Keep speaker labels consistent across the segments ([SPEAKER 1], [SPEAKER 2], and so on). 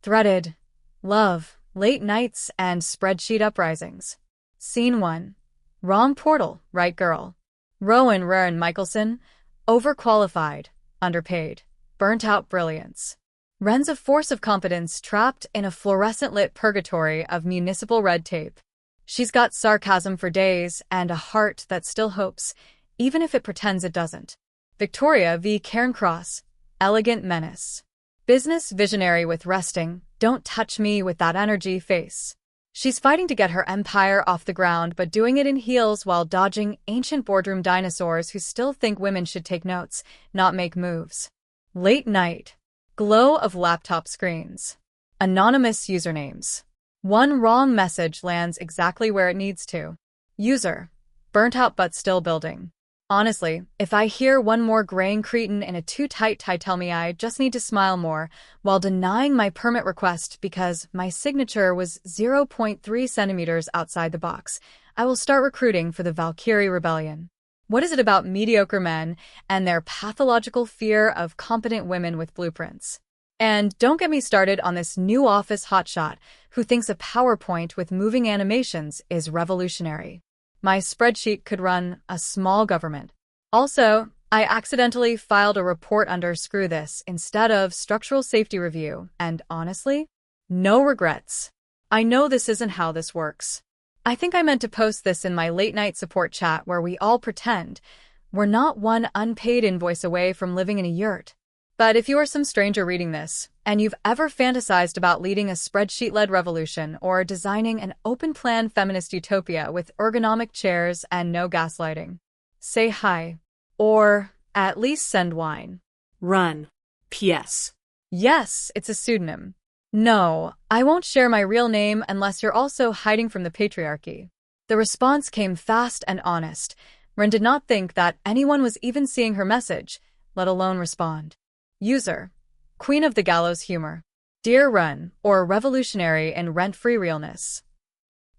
[SPEAKER 1] Threaded. Love, late nights, and spreadsheet uprisings. Scene 1. Wrong portal, right girl. Rowan Raren Michelson. Overqualified, underpaid, burnt out brilliance. Ren's a force of competence trapped in a fluorescent-lit purgatory of municipal red tape. She's got sarcasm for days and a heart that still hopes, even if it pretends it doesn't. Victoria v. Karen Cross. Elegant menace. Business visionary with resting, don't touch me with that energy face. She's fighting to get her empire off the ground, but doing it in heels while dodging ancient boardroom dinosaurs who still think women should take notes, not make moves. Late night. Glow of laptop screens. Anonymous usernames. One wrong message lands exactly where it needs to. User. Burnt out but still building. Honestly, if I hear one more graying cretin in a too-tight tie, tell me I just need to smile more, while denying my permit request because my signature was 0.3 centimeters outside the box, I will start recruiting for the Valkyrie Rebellion. What is it about mediocre men and their pathological fear of competent women with blueprints? And don't get me started on this new office hotshot who thinks a PowerPoint with moving animations is revolutionary. My spreadsheet could run a small government. Also, I accidentally filed a report under Screw This instead of Structural Safety Review, and honestly, no regrets. I know this isn't how this works. I think I meant to post this in my late-night support chat where we all pretend we're not one unpaid invoice away from living in a yurt. But if you are some stranger reading this, and you've ever fantasized about leading a spreadsheet-led revolution or designing an open-plan feminist utopia with ergonomic chairs and no gaslighting, say hi. Or at least send wine.
[SPEAKER 2] Run. P.S.
[SPEAKER 1] Yes, it's a pseudonym. No, I won't share my real name unless you're also hiding from the patriarchy. The response came fast and honest. Ren did not think that anyone was even seeing her message, let alone respond. User. Queen of the Gallows Humor. Dear Ren, or revolutionary in rent-free realness.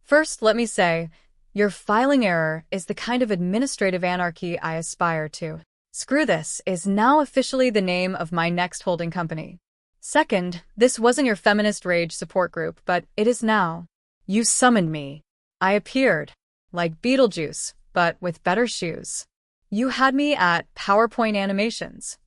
[SPEAKER 1] First, let me say, your filing error is the kind of administrative anarchy I aspire to. Screw This is now officially the name of my next holding company. Second, this wasn't your feminist rage support group, but it is now. You summoned me. I appeared, like Beetlejuice, but with better shoes. You had me at PowerPoint animations.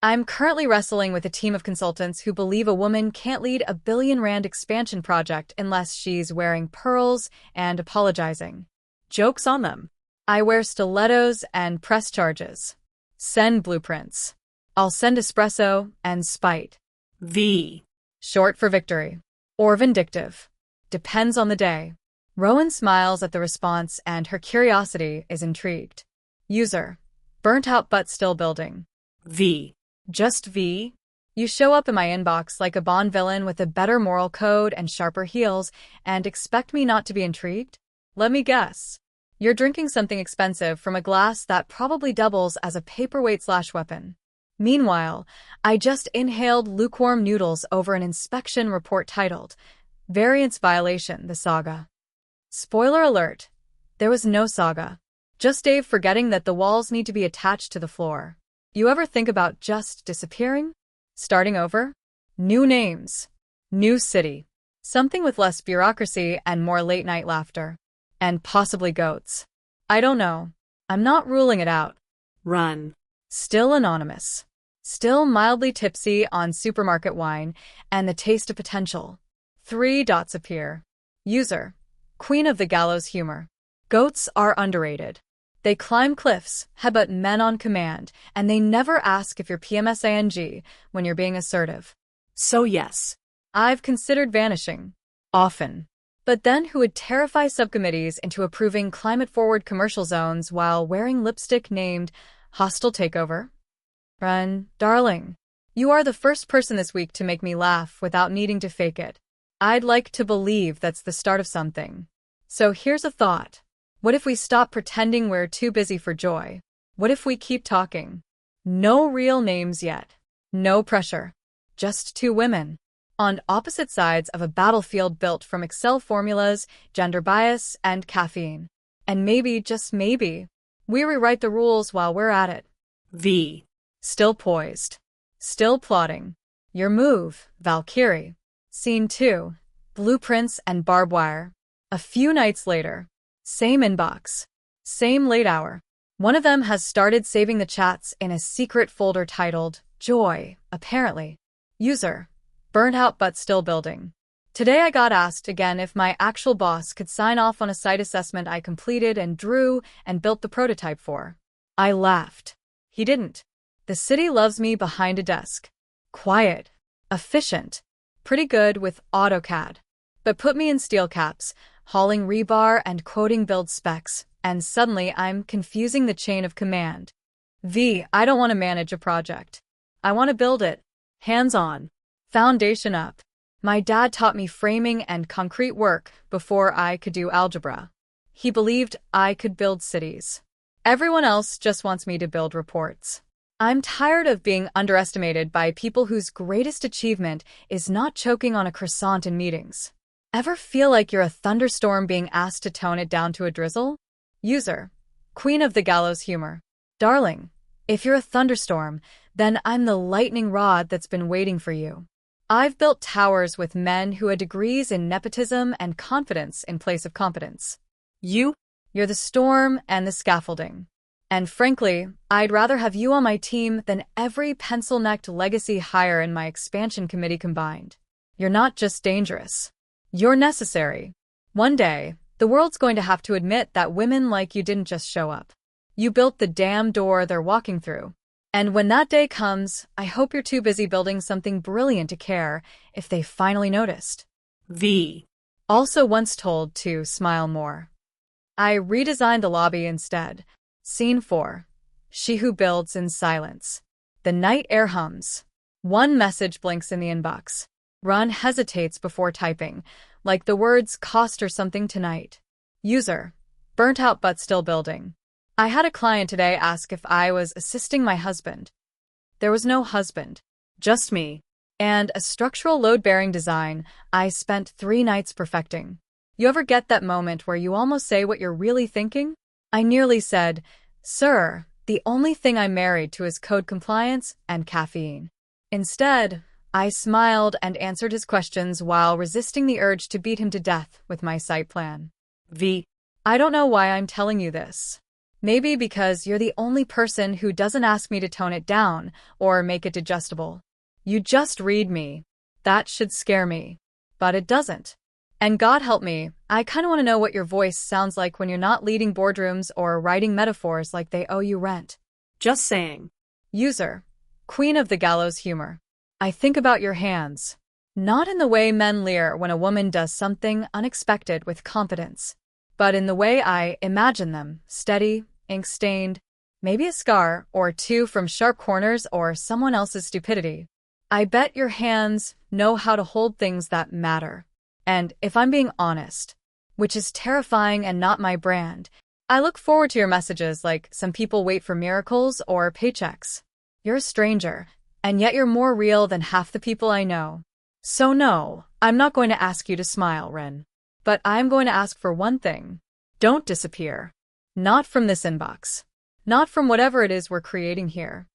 [SPEAKER 1] I'm currently wrestling with a team of consultants who believe a woman can't lead a billion-rand expansion project unless she's wearing pearls and apologizing. Joke's on them. I wear stilettos and press charges. Send blueprints. I'll send espresso and spite.
[SPEAKER 2] V.
[SPEAKER 1] Short for victory. Or vindictive. Depends on the day. Rowan smiles at the response and her curiosity is intrigued. User. Burnt out but still building.
[SPEAKER 2] V.
[SPEAKER 1] Just V? You show up in my inbox like a Bond villain with a better moral code and sharper heels and expect me not to be intrigued? Let me guess. You're drinking something expensive from a glass that probably doubles as a paperweight/weapon. Meanwhile, I just inhaled lukewarm noodles over an inspection report titled, Variance Violation, the Saga. Spoiler alert, there was no saga. Just Dave forgetting that the walls need to be attached to the floor. You ever think about just disappearing? Starting over? New names. New city. Something with less bureaucracy and more late-night laughter. And possibly goats. I don't know. I'm not ruling it out.
[SPEAKER 2] Run.
[SPEAKER 1] Still anonymous. Still mildly tipsy on supermarket wine and the taste of potential. 3 dots appear. User. Queen of the Gallows Humor. Goats are underrated. They climb cliffs, headbutt men on command, and they never ask if you're PMSANG when you're being assertive.
[SPEAKER 2] So yes.
[SPEAKER 1] I've considered vanishing. Often. But then who would terrify subcommittees into approving climate-forward commercial zones while wearing lipstick named Hostile Takeover? Ren, darling, you are the first person this week to make me laugh without needing to fake it. I'd like to believe that's the start of something. So here's a thought. What if we stop pretending we're too busy for joy? What if we keep talking? No real names yet. No pressure. Just 2 women. On opposite sides of a battlefield built from Excel formulas, gender bias, and caffeine. And maybe, just maybe, we rewrite the rules while we're at it.
[SPEAKER 2] V.
[SPEAKER 1] Still poised. Still plotting. Your move, Valkyrie. Scene 2. Blueprints and barbed wire. A few nights later. Same inbox. Same late hour. One of them has started saving the chats in a secret folder titled Joy, apparently. User. Burnt out but still building. Today I got asked again if my actual boss could sign off on a site assessment I completed and drew and built the prototype for. I laughed. He didn't. The city loves me behind a desk. Quiet. Efficient. Pretty good with AutoCAD. But put me in steel caps, hauling rebar and quoting build specs, and suddenly I'm confusing the chain of command. I don't want to manage a project. I want to build it. Hands-on. Foundation up. My dad taught me framing and concrete work before I could do algebra. He believed I could build cities. Everyone else just wants me to build reports. I'm tired of being underestimated by people whose greatest achievement is not choking on a croissant in meetings. Ever feel like you're a thunderstorm being asked to tone it down to a drizzle? User. Queen of the gallows humor. Darling, if you're a thunderstorm, then I'm the lightning rod that's been waiting for you. I've built towers with men who had degrees in nepotism and confidence in place of competence. You're the storm and the scaffolding. And frankly, I'd rather have you on my team than every pencil-necked legacy hire in my expansion committee combined. You're not just dangerous. You're necessary. One day, the world's going to have to admit that women like you didn't just show up. You built the damn door they're walking through. And when that day comes, I hope you're too busy building something brilliant to care if they finally noticed. Also once told to smile more. I redesigned the lobby instead. Scene 4. She who builds in silence. The night air hums. One message blinks in the inbox. Run hesitates before typing, like the words cost her something tonight. User. Burnt out but still building. I had a client today ask if I was assisting my husband. There was no husband. Just me. And a structural load-bearing design I spent 3 nights perfecting. You ever get that moment where you almost say what you're really thinking? I nearly said, "Sir, the only thing I'm married to is code compliance and caffeine." Instead, I smiled and answered his questions while resisting the urge to beat him to death with my site plan. I don't know why I'm telling you this. Maybe because you're the only person who doesn't ask me to tone it down or make it digestible. You just read me. That should scare me. But it doesn't. And God help me, I kind of want to know what your voice sounds like when you're not leading boardrooms or writing metaphors like they owe you rent.
[SPEAKER 2] Just saying.
[SPEAKER 1] User. Queen of the gallows humor. I think about your hands. Not in the way men leer when a woman does something unexpected with confidence, but in the way I imagine them, steady, ink-stained, maybe a scar or 2 from sharp corners or someone else's stupidity. I bet your hands know how to hold things that matter. And if I'm being honest, which is terrifying and not my brand, I look forward to your messages like some people wait for miracles or paychecks. You're a stranger, and yet you're more real than half the people I know. So no, I'm not going to ask you to smile, Ren. But I'm going to ask for one thing. Don't disappear. Not from this inbox. Not from whatever it is we're creating here.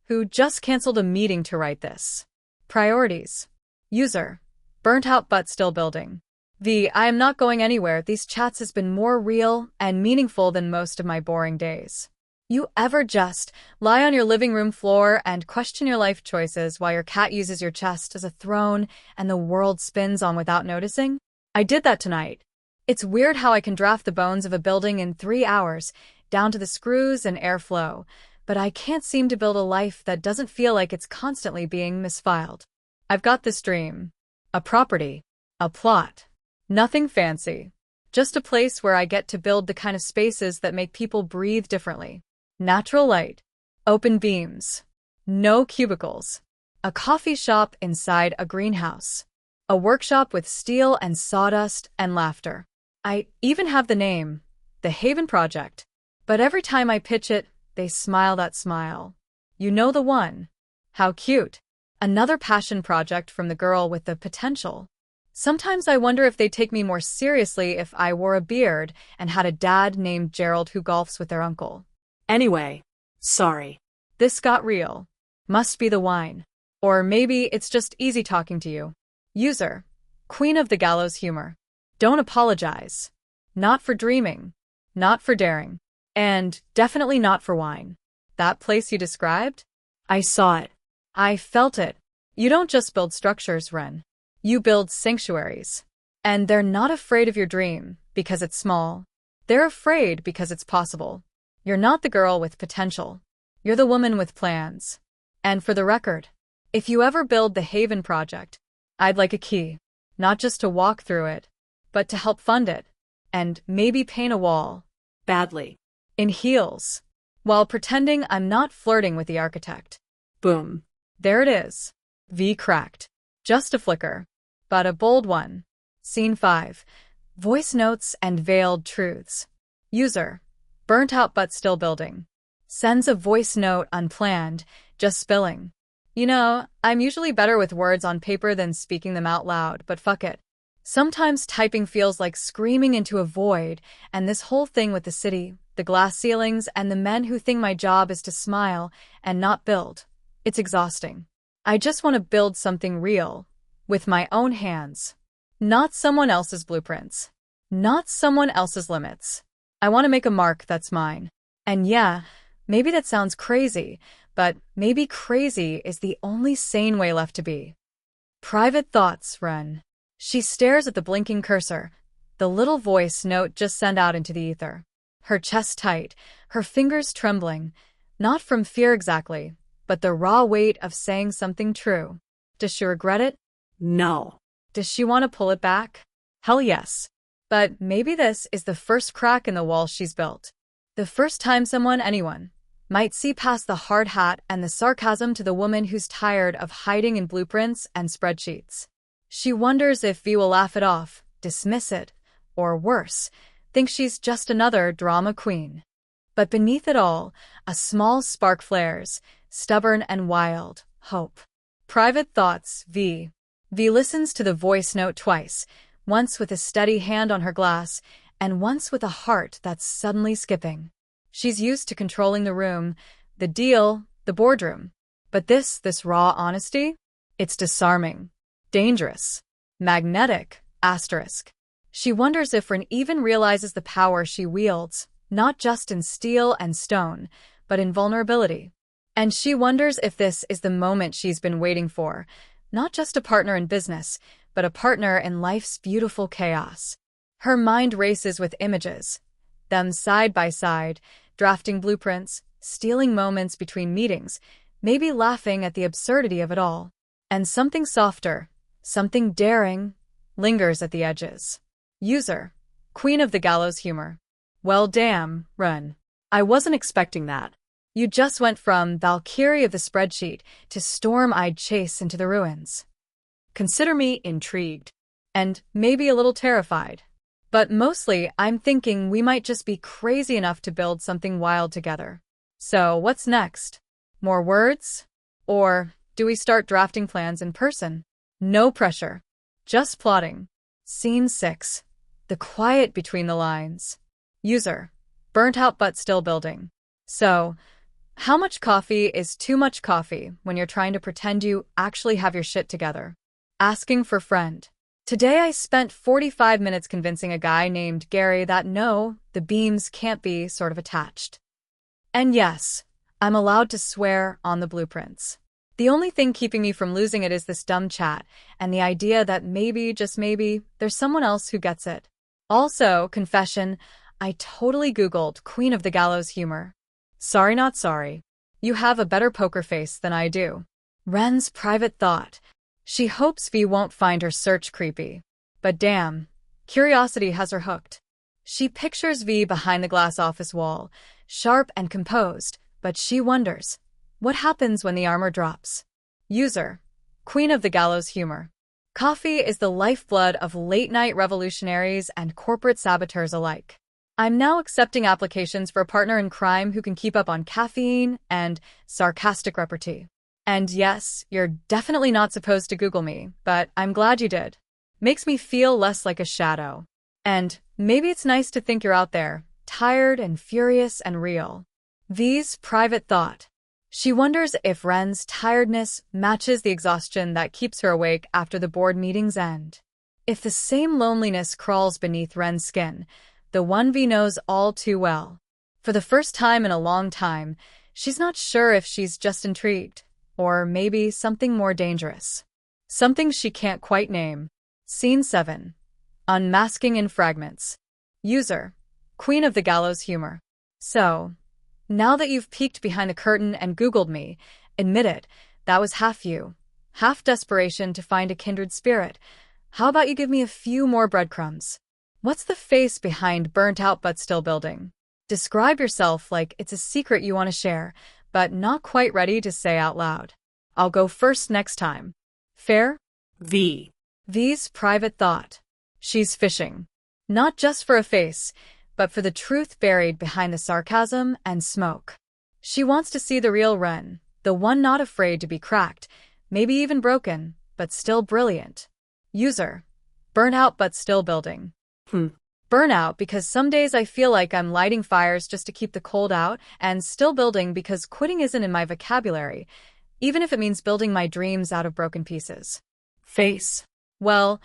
[SPEAKER 1] Who just canceled a meeting to write this. Priorities. User. Burnt out but still building. I am not going anywhere. These chats has been more real and meaningful than most of my boring days. You ever just lie on your living room floor and question your life choices while your cat uses your chest as a throne and the world spins on without noticing? I did that tonight. It's weird how I can draft the bones of a building in 3 hours, down to the screws and airflow, but I can't seem to build a life that doesn't feel like it's constantly being misfiled. I've got this dream. A property. A plot. Nothing fancy. Just a place where I get to build the kind of spaces that make people breathe differently. Natural light. Open beams. No cubicles. A coffee shop inside a greenhouse. A workshop with steel and sawdust and laughter. I even have the name, the Haven Project. But every time I pitch it, they smile that smile. You know the one. How cute. Another passion project from the girl with the potential. Sometimes I wonder if they'd take me more seriously if I wore a beard and had a dad named Gerald who golfs with their uncle.
[SPEAKER 2] Anyway, sorry.
[SPEAKER 1] This got real. Must be the wine. Or maybe it's just easy talking to you. User, Queen of the Gallows Humor. Don't apologize. Not for dreaming. Not for daring. And definitely not for wine. That place you described?
[SPEAKER 2] I saw it.
[SPEAKER 1] I felt it. You don't just build structures, Ren. You build sanctuaries. And they're not afraid of your dream because it's small. They're afraid because it's possible. You're not the girl with potential. You're the woman with plans. And for the record, if you ever build the Haven Project, I'd like a key. Not just to walk through it, but to help fund it. And maybe paint a wall.
[SPEAKER 2] Badly.
[SPEAKER 1] In heels. While pretending I'm not flirting with the architect.
[SPEAKER 2] Boom.
[SPEAKER 1] There it is. V cracked. Just a flicker. But a bold one. Scene 5. Voice notes and veiled truths. User. Burnt out but still building. Sends a voice note unplanned, just spilling. You know, I'm usually better with words on paper than speaking them out loud, but fuck it. Sometimes typing feels like screaming into a void, and this whole thing with the city, the glass ceilings, and the men who think my job is to smile and not build. It's exhausting. I just want to build something real, with my own hands. Not someone else's blueprints. Not someone else's limits. I want to make a mark that's mine. And yeah, maybe that sounds crazy, but maybe crazy is the only sane way left to be. Private thoughts, Ren. She stares at the blinking cursor, the little voice note just sent out into the ether. Her chest tight, her fingers trembling, not from fear exactly, but the raw weight of saying something true. Does she regret it?
[SPEAKER 2] No.
[SPEAKER 1] Does she want to pull it back? Hell yes. But maybe this is the first crack in the wall she's built. The first time anyone, might see past the hard hat and the sarcasm to the woman who's tired of hiding in blueprints and spreadsheets. She wonders if V will laugh it off, dismiss it, or worse, think she's just another drama queen. But beneath it all, a small spark flares, stubborn and wild, hope. Private thoughts, V. V listens to the voice note twice, once with a steady hand on her glass, and once with a heart that's suddenly skipping. She's used to controlling the room, the deal, the boardroom. But this raw honesty? It's disarming. Dangerous. Magnetic. Asterisk. She wonders if Ren even realizes the power she wields, not just in steel and stone, but in vulnerability. And she wonders if this is the moment she's been waiting for, not just a partner in business, but a partner in life's beautiful chaos. Her mind races with images, them side by side, drafting blueprints, stealing moments between meetings, maybe laughing at the absurdity of it all. And something softer, something daring, lingers at the edges. User, Queen of the Gallows Humor. Well damn, Ren. I wasn't expecting that. You just went from Valkyrie of the spreadsheet to storm-eyed chase into the ruins. Consider me intrigued. And maybe a little terrified. But mostly, I'm thinking we might just be crazy enough to build something wild together. So, what's next? More words? Or do we start drafting plans in person? No pressure. Just plotting. Scene 6. The quiet between the lines. User. Burnt out but still building. So, how much coffee is too much coffee when you're trying to pretend you actually have your shit together? Asking for friend. Today I spent 45 minutes convincing a guy named Gary that no, the beams can't be sort of attached. And yes, I'm allowed to swear on the blueprints. The only thing keeping me from losing it is this dumb chat and the idea that maybe, just maybe, there's someone else who gets it. Also, confession, I totally Googled Queen of the Gallows Humor. Sorry not sorry. You have a better poker face than I do. Ren's private thought. She hopes V won't find her search creepy. But damn, curiosity has her hooked. She pictures V behind the glass office wall, sharp and composed, but she wonders, what happens when the armor drops? User, Queen of the Gallows Humor. Coffee is the lifeblood of late-night revolutionaries and corporate saboteurs alike. I'm now accepting applications for a partner in crime who can keep up on caffeine and sarcastic repartee. And yes, you're definitely not supposed to Google me, but I'm glad you did. Makes me feel less like a shadow. And maybe it's nice to think you're out there, tired and furious and real. V's private thought. She wonders if Ren's tiredness matches the exhaustion that keeps her awake after the board meetings end. If the same loneliness crawls beneath Ren's skin, the 1V knows all too well. For the first time in a long time, she's not sure if she's just intrigued, or maybe something more dangerous. Something she can't quite name. Scene 7. Unmasking in Fragments. User. Queen of the Gallows Humor. So, now that you've peeked behind the curtain and Googled me, admit it, that was half you. Half desperation to find a kindred spirit. How about you give me a few more breadcrumbs? What's the face behind burnt out but still building? Describe yourself like it's a secret you want to share, but not quite ready to say out loud. I'll go first next time. Fair?
[SPEAKER 2] V.
[SPEAKER 1] V's private thought. She's fishing. Not just for a face, but for the truth buried behind the sarcasm and smoke. She wants to see the real Ren, the one not afraid to be cracked, maybe even broken, but still brilliant. User. Burnt out but still building. Burnout because some days I feel like I'm lighting fires just to keep the cold out, and still building because quitting isn't in my vocabulary, even if it means building my dreams out of broken pieces.
[SPEAKER 2] Face.
[SPEAKER 1] Well,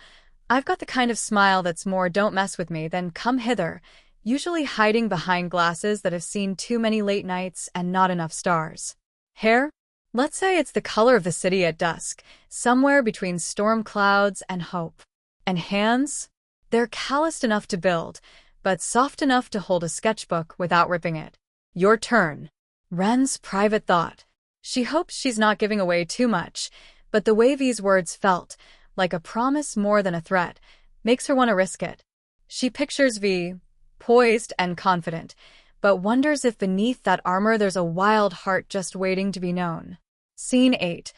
[SPEAKER 1] I've got the kind of smile that's more don't mess with me than come hither, usually hiding behind glasses that have seen too many late nights and not enough stars. Hair? Let's say it's the color of the city at dusk, somewhere between storm clouds and hope. And hands? They're calloused enough to build, but soft enough to hold a sketchbook without ripping it. Your turn. Ren's private thought. She hopes she's not giving away too much, but the way V's words felt, like a promise more than a threat, makes her want to risk it. She pictures V, poised and confident, but wonders if beneath that armor there's a wild heart just waiting to be known. Scene 8.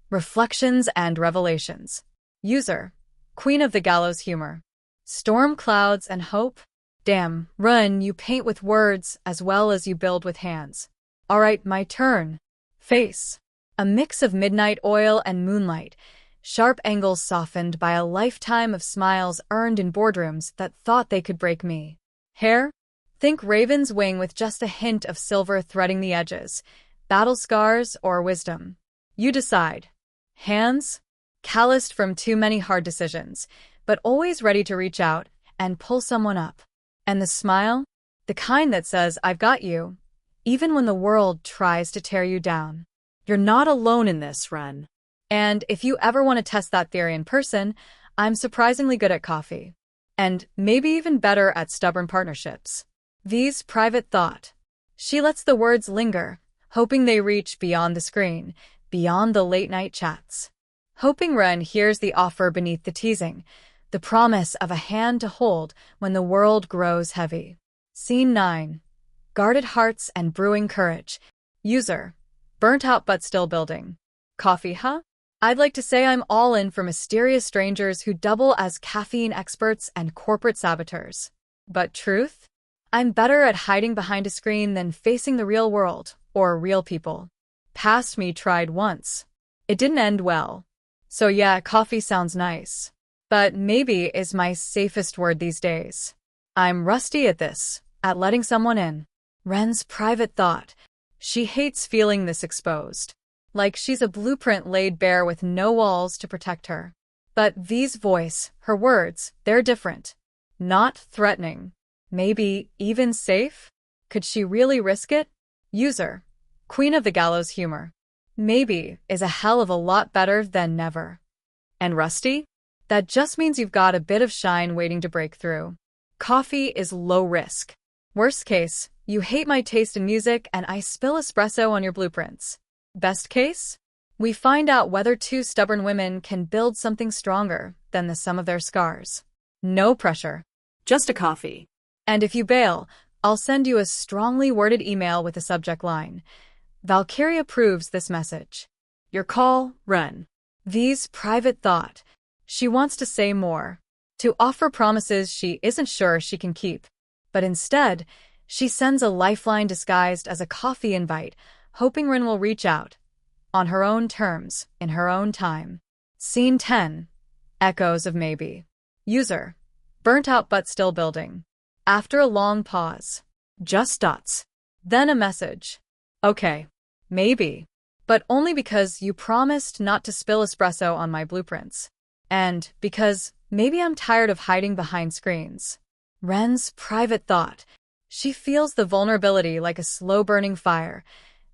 [SPEAKER 1] Reflections and Revelations. User. Queen of the Gallows Humor. Storm clouds and hope? Damn, Ren, you paint with words as well as you build with hands. All right, my turn. Face. A mix of midnight oil and moonlight, sharp angles softened by a lifetime of smiles earned in boardrooms that thought they could break me. Hair? Think raven's wing with just a hint of silver threading the edges. Battle scars or wisdom? You decide. Hands? Calloused from too many hard decisions, but always ready to reach out and pull someone up. And the smile? The kind that says, I've got you, even when the world tries to tear you down.
[SPEAKER 2] You're not alone in this, Ren.
[SPEAKER 1] And if you ever want to test that theory in person, I'm surprisingly good at coffee. And maybe even better at stubborn partnerships. V's private thought. She lets the words linger, hoping they reach beyond the screen, beyond the late-night chats. Hoping Ren hears the offer beneath the teasing, the promise of a hand to hold when the world grows heavy. Scene 9. Guarded Hearts and Brewing Courage. User. Burnt out but still building. Coffee, huh? I'd like to say I'm all in for mysterious strangers who double as caffeine experts and corporate saboteurs. But truth? I'm better at hiding behind a screen than facing the real world, or real people. Past me tried once. It didn't end well. So yeah, coffee sounds nice. But maybe is my safest word these days. I'm rusty at this, at letting someone in. Ren's private thought. She hates feeling this exposed. Like she's a blueprint laid bare with no walls to protect her. But V's voice, her words, they're different. Not threatening. Maybe even safe? Could she really risk it? User. Queen of the Gallows Humor. Maybe is a hell of a lot better than never. And rusty? That just means you've got a bit of shine waiting to break through. Coffee is low risk. Worst case, you hate my taste in music and I spill espresso on your blueprints. Best case? We find out whether two stubborn women can build something stronger than the sum of their scars. No pressure.
[SPEAKER 2] Just a coffee.
[SPEAKER 1] And if you bail, I'll send you a strongly worded email with a subject line. Valkyrie approves this message. Your call, Ren. V's private thought. She wants to say more. To offer promises she isn't sure she can keep. But instead, she sends a lifeline disguised as a coffee invite, hoping Ren will reach out. On her own terms, in her own time. Scene 10. Echoes of Maybe. User. Burnt out but still building. After a long pause. Just dots. Then a message. Okay. Maybe. But only because you promised not to spill espresso on my blueprints. And because maybe I'm tired of hiding behind screens. Ren's private thought. She feels the vulnerability like a slow-burning fire,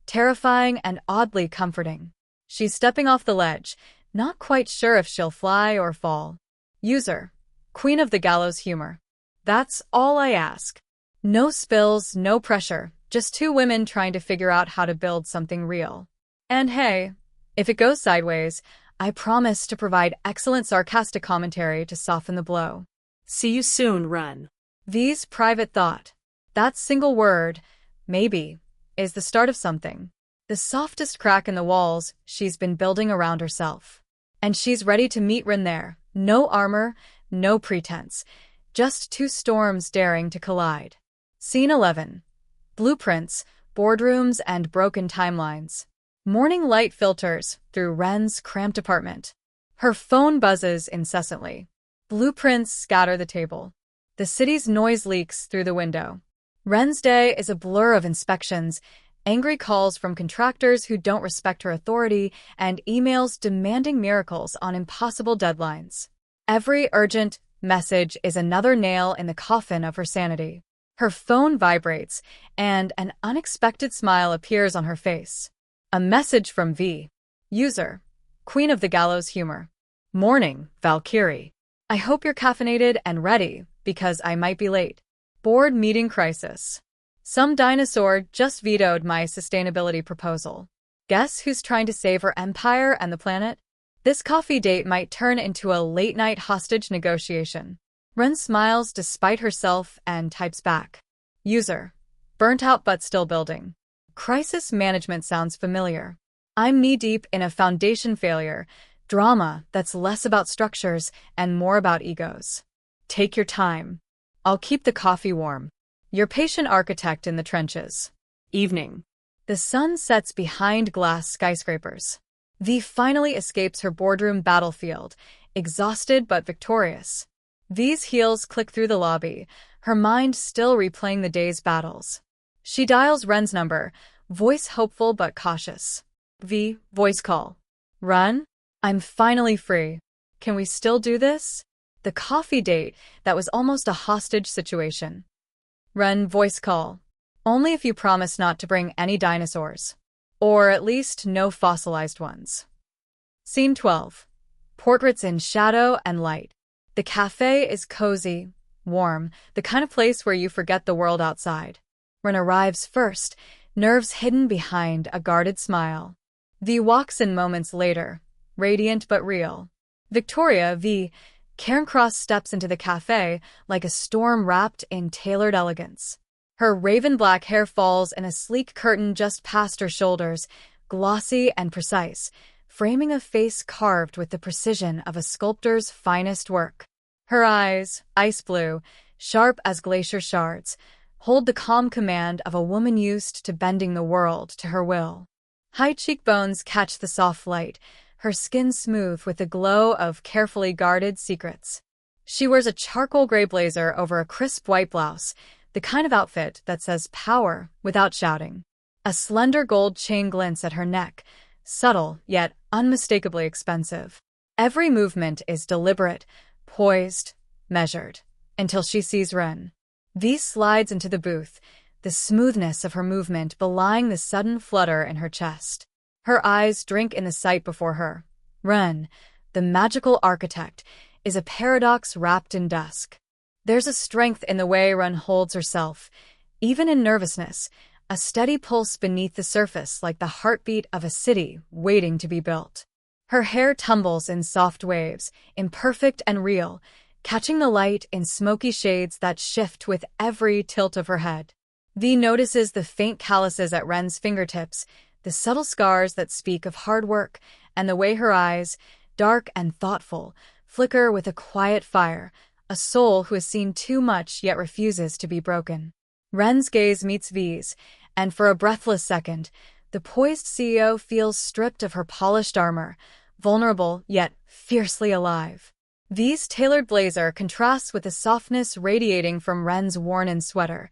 [SPEAKER 1] terrifying and oddly comforting. She's stepping off the ledge, not quite sure if she'll fly or fall. User. Queen of the gallows humor. That's all I ask. No spills, no pressure, just two women trying to figure out how to build something real. And hey, if it goes sideways, I promise to provide excellent sarcastic commentary to soften the blow.
[SPEAKER 2] See you soon, Ren.
[SPEAKER 1] V's private thought. That single word, maybe, is the start of something. The softest crack in the walls she's been building around herself. And she's ready to meet Ren there. No armor, no pretense. Just two storms daring to collide. Scene 11. Blueprints, boardrooms, and broken timelines. Morning light filters through Ren's cramped apartment. Her phone buzzes incessantly. Blueprints scatter the table. The city's noise leaks through the window. Ren's day is a blur of inspections, angry calls from contractors who don't respect her authority, and emails demanding miracles on impossible deadlines. Every urgent message is another nail in the coffin of her sanity. Her phone vibrates, and an unexpected smile appears on her face. A message from V. User. Queen of the gallows humor. Morning, Valkyrie. I hope you're caffeinated and ready, because I might be late. Board meeting crisis. Some dinosaur just vetoed my sustainability proposal. Guess who's trying to save her empire and the planet? This coffee date might turn into a late-night hostage negotiation. Ren smiles despite herself and types back. User. Burnt out but still building. Crisis management sounds familiar. I'm knee-deep in a foundation failure, drama that's less about structures and more about egos. Take your time. I'll keep the coffee warm. Your patient architect in the trenches.
[SPEAKER 2] Evening.
[SPEAKER 1] The sun sets behind glass skyscrapers. V finally escapes her boardroom battlefield, exhausted but victorious. V's heels click through the lobby, her mind still replaying the day's battles. She dials Ren's number, voice hopeful but cautious. V, voice call. Ren? I'm finally free. Can we still do this? The coffee date that was almost a hostage situation. Ren, voice call. Only if you promise not to bring any dinosaurs. Or at least no fossilized ones. Scene 12. Portraits in shadow and light. The cafe is cozy, warm, the kind of place where you forget the world outside. Ren arrives first, nerves hidden behind a guarded smile. V walks in moments later, radiant but real. Victoria, V. Cairncross steps into the cafe like a storm wrapped in tailored elegance. Her raven-black hair falls in a sleek curtain just past her shoulders, glossy and precise, framing a face carved with the precision of a sculptor's finest work. Her eyes, ice blue, sharp as glacier shards, hold the calm command of a woman used to bending the world to her will. High cheekbones catch the soft light, her skin smooth with the glow of carefully guarded secrets. She wears a charcoal gray blazer over a crisp white blouse, the kind of outfit that says power without shouting. A slender gold chain glints at her neck, subtle yet unmistakably expensive. Every movement is deliberate, poised, measured, until she sees Ren. V slides into the booth, the smoothness of her movement belying the sudden flutter in her chest. Her eyes drink in the sight before her. Ren, the magical architect, is a paradox wrapped in dusk. There's a strength in the way Ren holds herself, even in nervousness, a steady pulse beneath the surface like the heartbeat of a city waiting to be built. Her hair tumbles in soft waves, imperfect and real, catching the light in smoky shades that shift with every tilt of her head. V notices the faint calluses at Ren's fingertips, the subtle scars that speak of hard work, and the way her eyes, dark and thoughtful, flicker with a quiet fire, a soul who has seen too much yet refuses to be broken. Ren's gaze meets V's, and for a breathless second, the poised CEO feels stripped of her polished armor, vulnerable yet fiercely alive. V's tailored blazer contrasts with the softness radiating from Ren's worn-in sweater,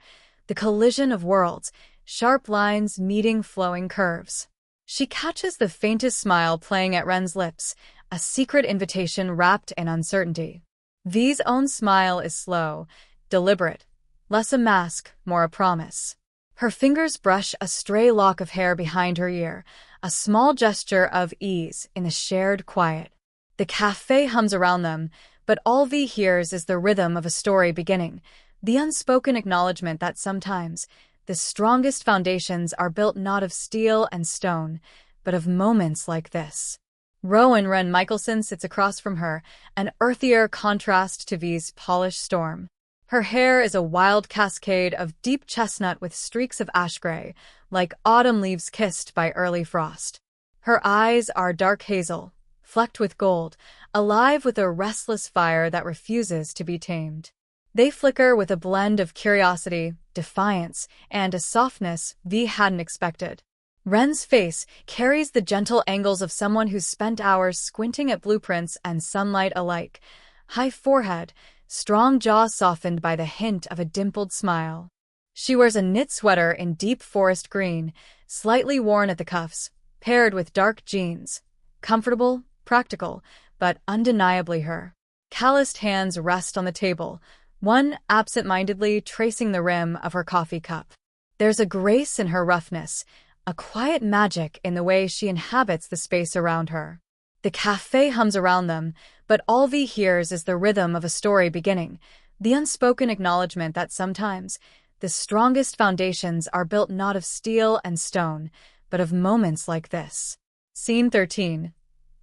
[SPEAKER 1] the collision of worlds, sharp lines meeting flowing curves. She catches the faintest smile playing at Ren's lips, a secret invitation wrapped in uncertainty. V's own smile is slow, deliberate, less a mask, more a promise. Her fingers brush a stray lock of hair behind her ear, a small gesture of ease in the shared quiet. The cafe hums around them, but all V hears is the rhythm of a story beginning, the unspoken acknowledgement that sometimes the strongest foundations are built not of steel and stone, but of moments like this. Rowan Ren Michelson sits across from her, an earthier contrast to V's polished storm. Her hair is a wild cascade of deep chestnut with streaks of ash gray, like autumn leaves kissed by early frost. Her eyes are dark hazel, flecked with gold, alive with a restless fire that refuses to be tamed. They flicker with a blend of curiosity, defiance, and a softness V hadn't expected. Ren's face carries the gentle angles of someone who's spent hours squinting at blueprints and sunlight alike. High forehead, strong jaw softened by the hint of a dimpled smile. She wears a knit sweater in deep forest green, slightly worn at the cuffs, paired with dark jeans. Comfortable, practical, but undeniably her. Calloused hands rest on the table, one absent-mindedly tracing the rim of her coffee cup. There's a grace in her roughness, a quiet magic in the way she inhabits the space around her. The cafe hums around them, but all V hears is the rhythm of a story beginning, the unspoken acknowledgement that sometimes the strongest foundations are built not of steel and stone, but of moments like this. Scene 13.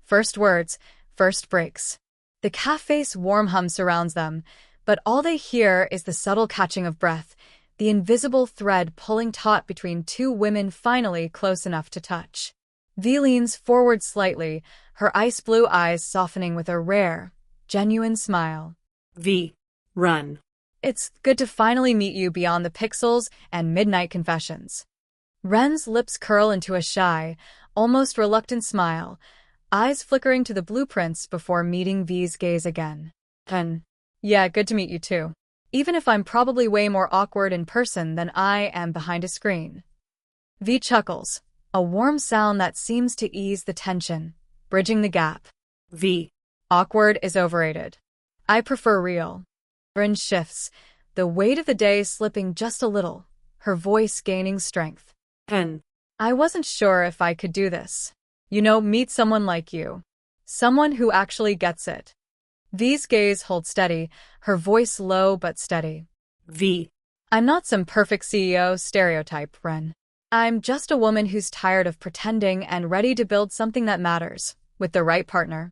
[SPEAKER 1] First words, first breaks. The cafe's warm hum surrounds them, but all they hear is the subtle catching of breath, the invisible thread pulling taut between two women finally close enough to touch. V leans forward slightly, her ice blue eyes softening with a rare, genuine smile.
[SPEAKER 2] V. Run.
[SPEAKER 1] It's good to finally meet you beyond the pixels and midnight confessions. Ren's lips curl into a shy, almost reluctant smile, eyes flickering to the blueprints before meeting V's gaze again. Yeah, good to meet you too. Even if I'm probably way more awkward in person than I am behind a screen. V chuckles, a warm sound that seems to ease the tension, bridging the gap.
[SPEAKER 2] V.
[SPEAKER 1] Awkward is overrated. I prefer real. Ren shifts, the weight of the day slipping just a little, her voice gaining strength.
[SPEAKER 2] N.
[SPEAKER 1] I wasn't sure if I could do this. Meet someone like you. Someone who actually gets it. V's gaze holds steady, her voice low but steady.
[SPEAKER 2] V.
[SPEAKER 1] I'm not some perfect CEO stereotype, Ren. I'm just a woman who's tired of pretending and ready to build something that matters, with the right partner.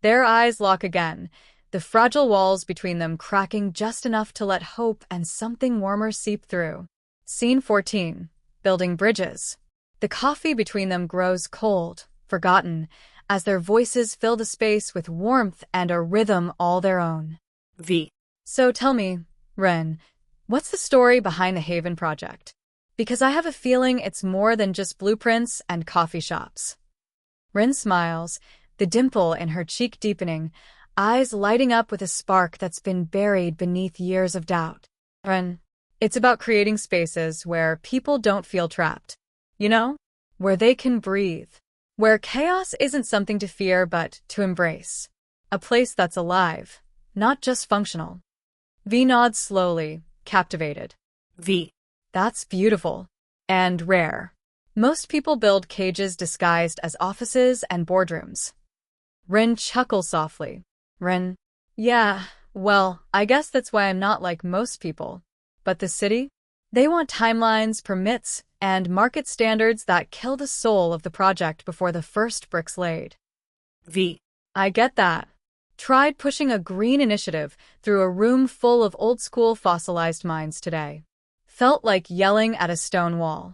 [SPEAKER 1] Their eyes lock again, the fragile walls between them cracking just enough to let hope and something warmer seep through. Scene 14. Building bridges. The coffee between them grows cold, forgotten, as their voices fill the space with warmth and a rhythm all their own.
[SPEAKER 2] V.
[SPEAKER 1] So tell me, Ren, what's the story behind the Haven Project? Because I have a feeling it's more than just blueprints and coffee shops. Ren smiles, the dimple in her cheek deepening, eyes lighting up with a spark that's been buried beneath years of doubt. Ren, it's about creating spaces where people don't feel trapped. Where they can breathe. Where chaos isn't something to fear but to embrace. A place that's alive, not just functional. V nods slowly, captivated.
[SPEAKER 2] V.
[SPEAKER 1] That's beautiful. And rare. Most people build cages disguised as offices and boardrooms. Ren chuckles softly. Ren, yeah, well, I guess that's why I'm not like most people. But the city? They want timelines, permits, and market standards that kill the soul of the project before the first brick's laid.
[SPEAKER 2] V.
[SPEAKER 1] I get that. Tried pushing a green initiative through a room full of old-school fossilized minds today. Felt like yelling at a stone wall.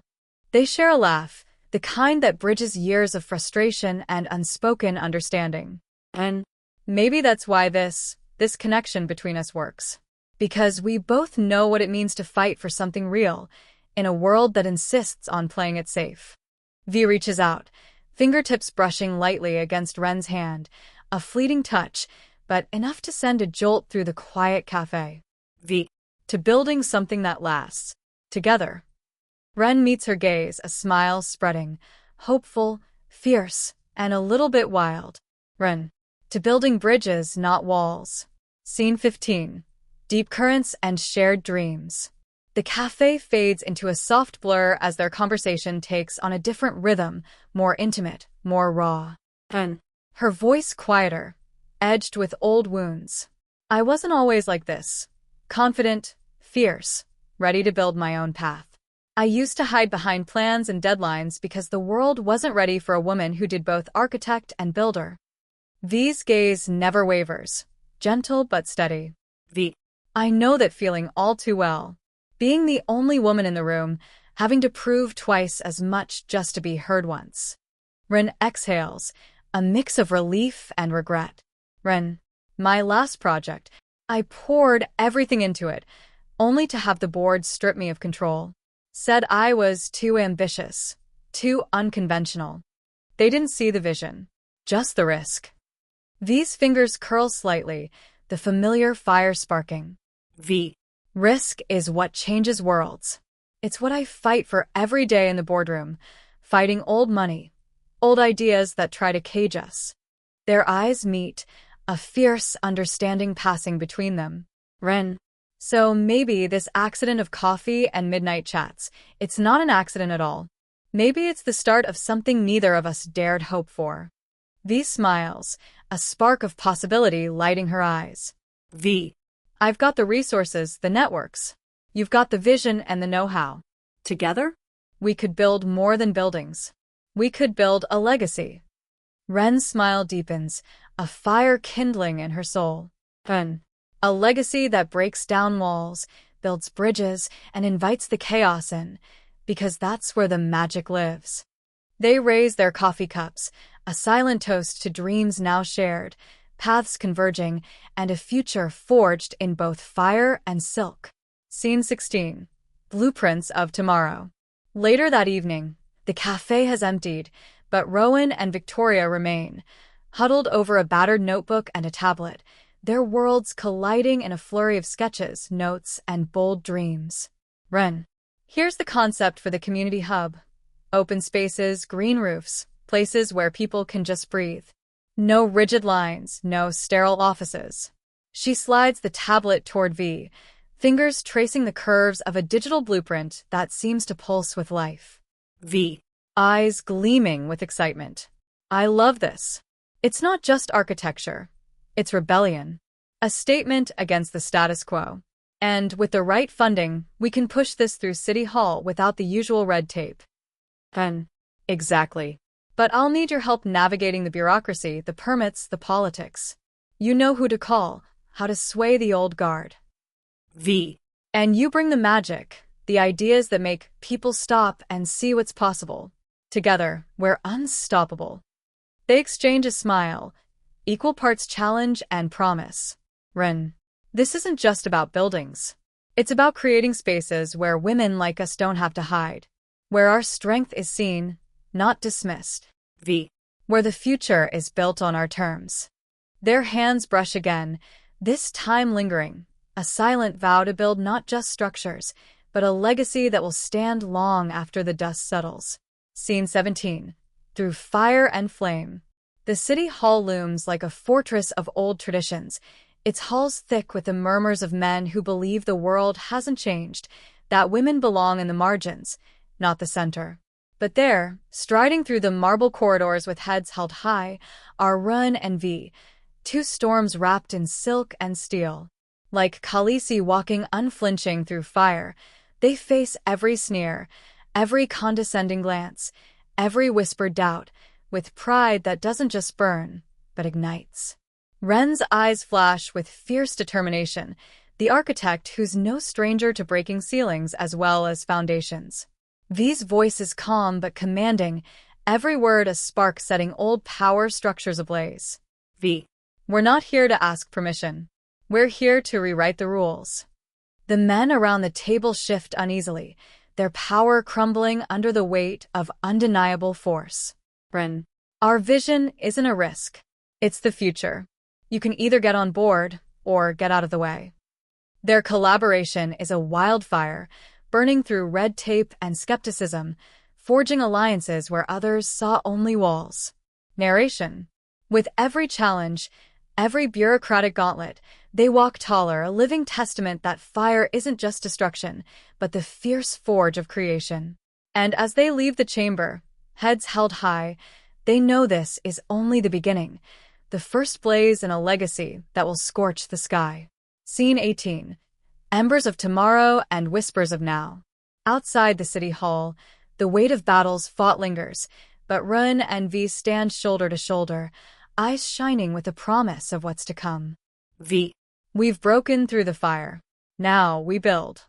[SPEAKER 1] They share a laugh, the kind that bridges years of frustration and unspoken understanding. And maybe that's why this connection between us works. Because we both know what it means to fight for something real, in a world that insists on playing it safe. V reaches out, fingertips brushing lightly against Ren's hand, a fleeting touch, but enough to send a jolt through the quiet cafe.
[SPEAKER 2] V.
[SPEAKER 1] To building something that lasts. Together. Ren meets her gaze, a smile spreading, hopeful, fierce, and a little bit wild. Ren. To building bridges, not walls. Scene 15. Deep currents and shared dreams. The cafe fades into a soft blur as their conversation takes on a different rhythm, more intimate, more raw.
[SPEAKER 2] Ren.
[SPEAKER 1] Her voice quieter, edged with old wounds. I wasn't always like this. Confident, fierce, ready to build my own path. I used to hide behind plans and deadlines because the world wasn't ready for a woman who did both architect and builder. V's gaze never wavers, gentle but steady.
[SPEAKER 2] V.
[SPEAKER 1] I know that feeling all too well. Being the only woman in the room, having to prove twice as much just to be heard once. Ren exhales, a mix of relief and regret. Ren, my last project, I poured everything into it, only to have the board strip me of control. Said I was too ambitious, too unconventional. They didn't see the vision, just the risk. V's fingers curl slightly, the familiar fire sparking.
[SPEAKER 2] V.
[SPEAKER 1] Risk is what changes worlds. It's what I fight for every day in the boardroom, fighting old money, old ideas that try to cage us. Their eyes meet, a fierce understanding passing between them. Ren. So maybe this accident of coffee and midnight chats, it's not an accident at all. Maybe it's the start of something neither of us dared hope for. V smiles, a spark of possibility lighting her eyes.
[SPEAKER 2] V.
[SPEAKER 1] I've got the resources, the networks. You've got the vision and the know-how.
[SPEAKER 2] Together?
[SPEAKER 1] We could build more than buildings. We could build a legacy. Ren's smile deepens, a fire kindling in her soul. Ren. A legacy that breaks down walls, builds bridges, and invites the chaos in, because that's where the magic lives. They raise their coffee cups, a silent toast to dreams now shared, paths converging, and a future forged in both fire and silk. Scene 16. Blueprints of Tomorrow. Later that evening, the cafe has emptied, but Rowan and Victoria remain, huddled over a battered notebook and a tablet, their worlds colliding in a flurry of sketches, notes, and bold dreams. Ren. Here's the concept for the community hub. Open spaces, green roofs, places where people can just breathe. No rigid lines, no sterile offices. She slides the tablet toward V, fingers tracing the curves of a digital blueprint that seems to pulse with life.
[SPEAKER 2] V.
[SPEAKER 1] Eyes gleaming with excitement. I love this. It's not just architecture. It's rebellion. A statement against the status quo. And with the right funding, we can push this through City Hall without the usual red tape. Ren. Exactly. But I'll need your help navigating the bureaucracy, the permits, the politics. You know who to call, how to sway the old guard.
[SPEAKER 2] V.
[SPEAKER 1] And you bring the magic, the ideas that make people stop and see what's possible. Together, we're unstoppable. They exchange a smile, equal parts challenge and promise. Ren. This isn't just about buildings. It's about creating spaces where women like us don't have to hide. Where our strength is seen, not dismissed.
[SPEAKER 2] V.
[SPEAKER 1] Where the future is built on our terms. Their hands brush again, this time lingering, a silent vow to build not just structures, but a legacy that will stand long after the dust settles. Scene 17. Through fire and flame. The city hall looms like a fortress of old traditions, its halls thick with the murmurs of men who believe the world hasn't changed, that women belong in the margins, not the center. But there, striding through the marble corridors with heads held high, are Run and V, two storms wrapped in silk and steel. Like Khaleesi walking unflinching through fire, they face every sneer, every condescending glance, every whispered doubt, with pride that doesn't just burn, but ignites. Ren's eyes flash with fierce determination, the architect who's no stranger to breaking ceilings as well as foundations. V's voice is calm but commanding, every word a spark setting old power structures ablaze.
[SPEAKER 2] V.
[SPEAKER 1] We're not here to ask permission. We're here to rewrite the rules. The men around the table shift uneasily, their power crumbling under the weight of undeniable force. Ren. Our vision isn't a risk. It's the future. You can either get on board or get out of the way. Their collaboration is a wildfire, burning through red tape and skepticism, forging alliances where others saw only walls. Narration. With every challenge, every bureaucratic gauntlet, they walk taller, a living testament that fire isn't just destruction, but the fierce forge of creation. And as they leave the chamber, heads held high, they know this is only the beginning, the first blaze in a legacy that will scorch the sky. Scene 18. Embers of tomorrow and whispers of now. Outside the city hall, the weight of battles fought lingers, but Run and V stand shoulder to shoulder, eyes shining with the promise of what's to come.
[SPEAKER 2] V.
[SPEAKER 1] We've broken through the fire. Now we build.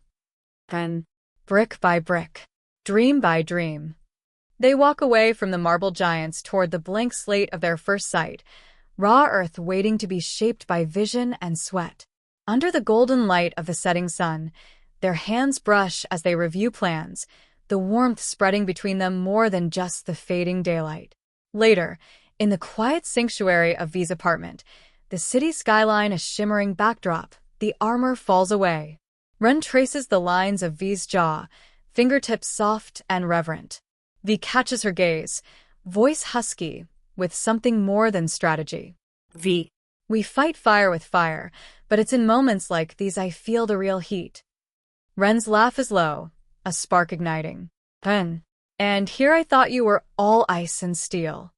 [SPEAKER 2] N.
[SPEAKER 1] Brick by brick. Dream by dream. They walk away from the marble giants toward the blank slate of their first sight, raw earth waiting to be shaped by vision and sweat. Under the golden light of the setting sun, their hands brush as they review plans, the warmth spreading between them more than just the fading daylight. Later, in the quiet sanctuary of V's apartment, the city skyline a shimmering backdrop, the armor falls away. Ren traces the lines of V's jaw, fingertips soft and reverent. V catches her gaze, voice husky, with something more than strategy.
[SPEAKER 2] V.
[SPEAKER 1] We fight fire with fire, but it's in moments like these I feel the real heat. Ren's laugh is low, a spark igniting. Ren. And here I thought you were all ice and steel.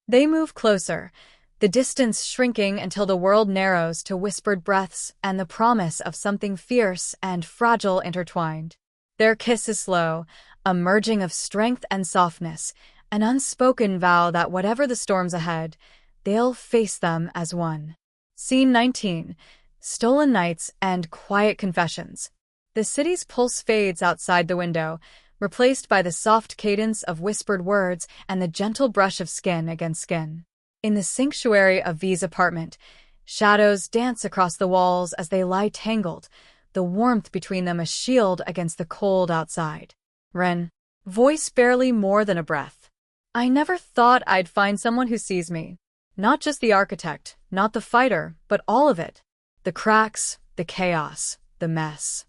[SPEAKER 1] They move closer, the distance shrinking until the world narrows to whispered breaths and the promise of something fierce and fragile intertwined. Their kiss is slow, a merging of strength and softness, an unspoken vow that whatever the storms ahead, they'll face them as one. Scene 19. Stolen nights and quiet confessions. The city's pulse fades outside the window, replaced by the soft cadence of whispered words and the gentle brush of skin against skin. In the sanctuary of V's apartment, shadows dance across the walls as they lie tangled, the warmth between them a shield against the cold outside. Ren. Voice barely more than a breath. I never thought I'd find someone who sees me. Not just the architect, not the fighter, but all of it. The cracks, the chaos, the mess.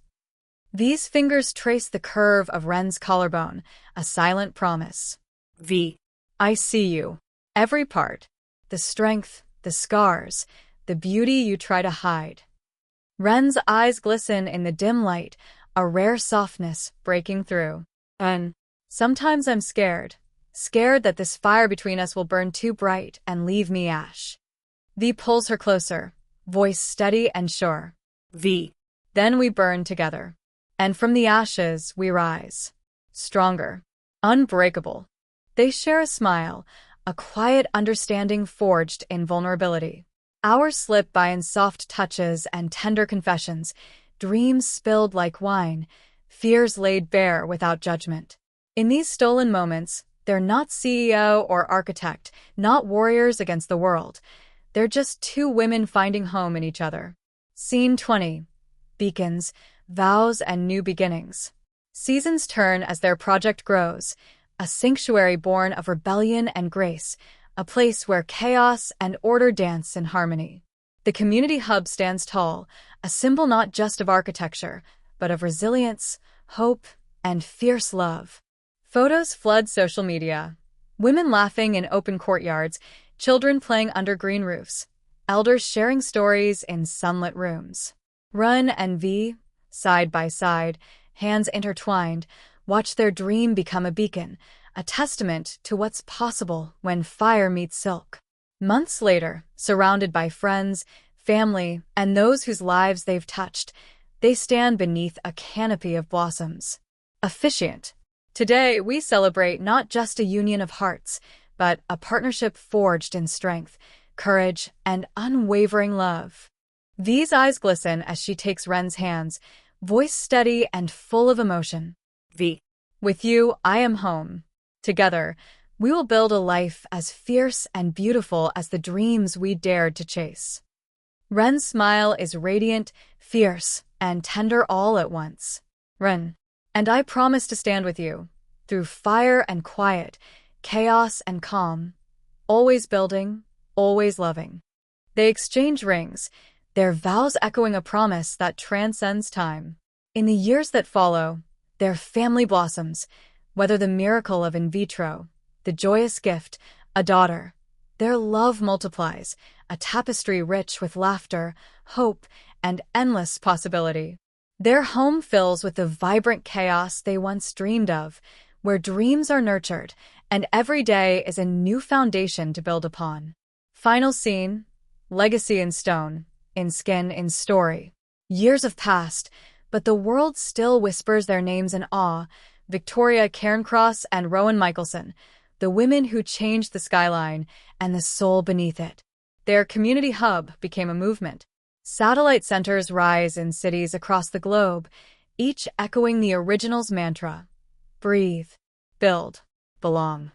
[SPEAKER 1] V's fingers trace the curve of Ren's collarbone, a silent promise.
[SPEAKER 2] V.
[SPEAKER 1] I see you. Every part. The strength, the scars, the beauty you try to hide. Ren's eyes glisten in the dim light, a rare softness breaking through. And sometimes I'm scared that this fire between us will burn too bright and leave me ash. V pulls her closer, voice steady and sure.
[SPEAKER 2] V.
[SPEAKER 1] Then we burn together. And from the ashes we rise. Stronger. Unbreakable. They share a smile, a quiet understanding forged in vulnerability. Hours slip by in soft touches and tender confessions, dreams spilled like wine, fears laid bare without judgment. In these stolen moments, they're not CEO or architect, not warriors against the world. They're just two women finding home in each other. Scene 20. Beacons, vows, and new beginnings. Seasons turn as their project grows, a sanctuary born of rebellion and grace, a place where chaos and order dance in harmony. The community hub stands tall, a symbol not just of architecture, but of resilience, hope, and fierce love. Photos flood social media. Women laughing in open courtyards, children playing under green roofs, elders sharing stories in sunlit rooms. Run and V, side by side, hands intertwined, watch their dream become a beacon, a testament to what's possible when fire meets silk. Months later, surrounded by friends, family, and those whose lives they've touched, they stand beneath a canopy of blossoms. Officiant. Today, we celebrate not just a union of hearts, but a partnership forged in strength, courage, and unwavering love. V's eyes glisten as she takes Ren's hands, voice steady and full of emotion.
[SPEAKER 2] V.
[SPEAKER 1] With you, I am home. Together, we will build a life as fierce and beautiful as the dreams we dared to chase. Ren's smile is radiant, fierce, and tender all at once. Ren. And I promise to stand with you, through fire and quiet, chaos and calm, always building, always loving. They exchange rings, their vows echoing a promise that transcends time. In the years that follow, their family blossoms, Whether the miracle of in vitro, the joyous gift, a daughter, their love multiplies, a tapestry rich with laughter, hope, and endless possibility. Their home fills with the vibrant chaos they once dreamed of, where dreams are nurtured, and every day is a new foundation to build upon. Final scene, legacy in stone, in skin, in story. Years have passed, but the world still whispers their names in awe: Victoria Cairncross and Rowan Michelson, the women who changed the skyline and the soul beneath it. Their community hub became a movement. Satellite centers rise in cities across the globe, each echoing the original's mantra: breathe, build, belong.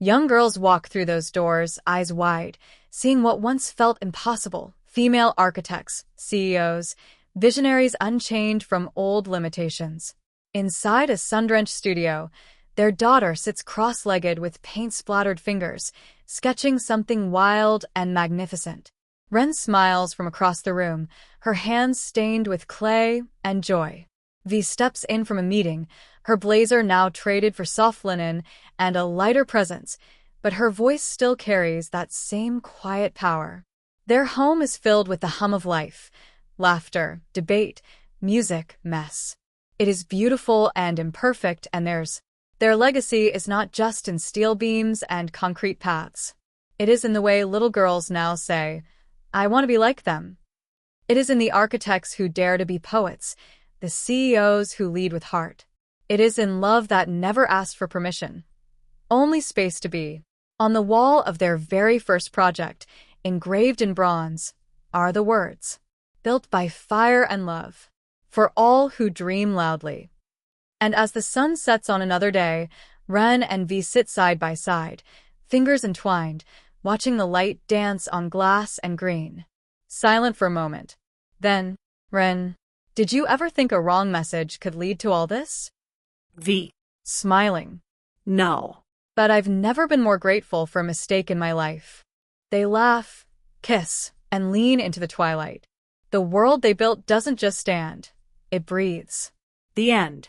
[SPEAKER 1] Young girls walk through those doors, eyes wide, seeing what once felt impossible. Female architects, CEOs, visionaries unchained from old limitations. Inside a sun-drenched studio, their daughter sits cross-legged with paint-splattered fingers, sketching something wild and magnificent. Ren smiles from across the room, her hands stained with clay and joy. V steps in from a meeting, her blazer now traded for soft linen and a lighter presence, but her voice still carries that same quiet power. Their home is filled with the hum of life, laughter, debate, music, mess. It is beautiful and imperfect, and their legacy is not just in steel beams and concrete paths. It is in the way little girls now say, "I want to be like them." It is in the architects who dare to be poets, the CEOs who lead with heart. It is in love that never asked for permission, only space to be. On the wall of their very first project, engraved in bronze, are the words, "Built by fire and love, for all who dream loudly." And as the sun sets on another day, Ren and V sit side by side, fingers entwined, watching the light dance on glass and green. Silent for a moment. Then, "Ren, did you ever think a wrong message could lead to all this?"
[SPEAKER 2] V.
[SPEAKER 1] Smiling.
[SPEAKER 2] No.
[SPEAKER 1] "But I've never been more grateful for a mistake in my life." They laugh, kiss, and lean into the twilight. The world they built doesn't just stand. It breathes.
[SPEAKER 2] The end.